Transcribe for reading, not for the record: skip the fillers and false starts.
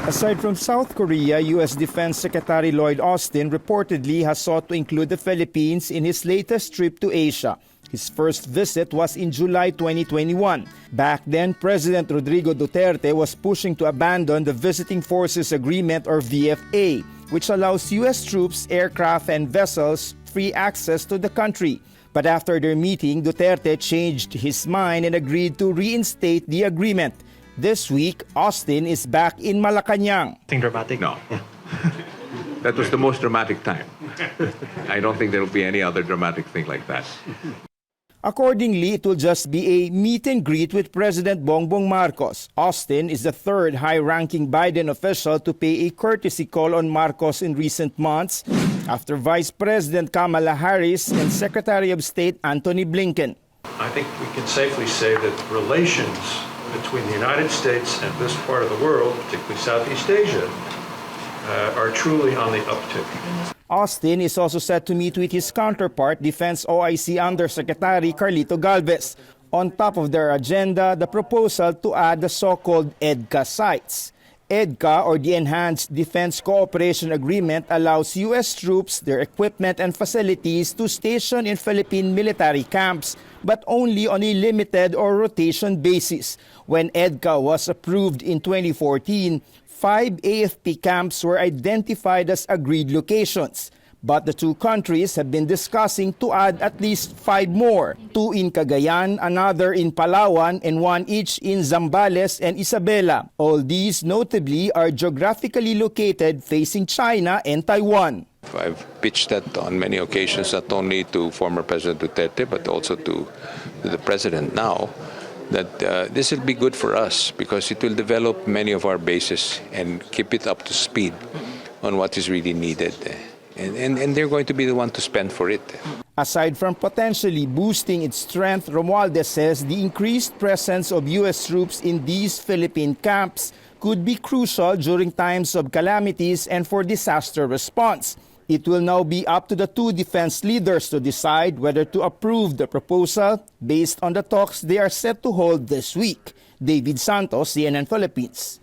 Aside from South Korea, U.S. Defense Secretary Lloyd Austin reportedly has sought to include the Philippines in his latest trip to Asia. His first visit was in July 2021. Back then, President Rodrigo Duterte was pushing to abandon the Visiting Forces Agreement or VFA, which allows U.S. troops, aircraft, and vessels free access to the country. But after their meeting, Duterte changed his mind and agreed to reinstate the agreement. This week, Austin is back in Malacanang. Anything dramatic? No. That was the most dramatic time. I don't think there will be any other dramatic thing like that. Accordingly, it will just be a meet and greet with President Bongbong Marcos. Austin is the third high-ranking Biden official to pay a courtesy call on Marcos in recent months, after Vice President Kamala Harris and Secretary of State Antony Blinken. I think we can safely say that relations between the United States and this part of the world, particularly Southeast Asia, are truly on the uptick. Austin is also set to meet with his counterpart, Defense OIC Undersecretary Carlito Galvez. On top of their agenda, the proposal to add the so-called EDCA sites. EDCA, or the Enhanced Defense Cooperation Agreement, allows U.S. troops, their equipment, and facilities to station in Philippine military camps, but only on a limited or rotation basis. When EDCA was approved in 2014, 5 AFP camps were identified as agreed locations. But the two countries have been discussing to add at least 5 more, 2 in Cagayan, another in Palawan, and 1 each in Zambales and Isabela. All these notably are geographically located facing China and Taiwan. I've pitched that on many occasions, not only to former President Duterte, but also to the President now, that this will be good for us because it will develop many of our bases and keep it up to speed on what is really needed. And they're going to be the one to spend for it. Aside from potentially boosting its strength, Romualdez says the increased presence of U.S. troops in these Philippine camps could be crucial during times of calamities and for disaster response. It will now be up to the two defense leaders to decide whether to approve the proposal based on the talks they are set to hold this week. David Santos, CNN Philippines.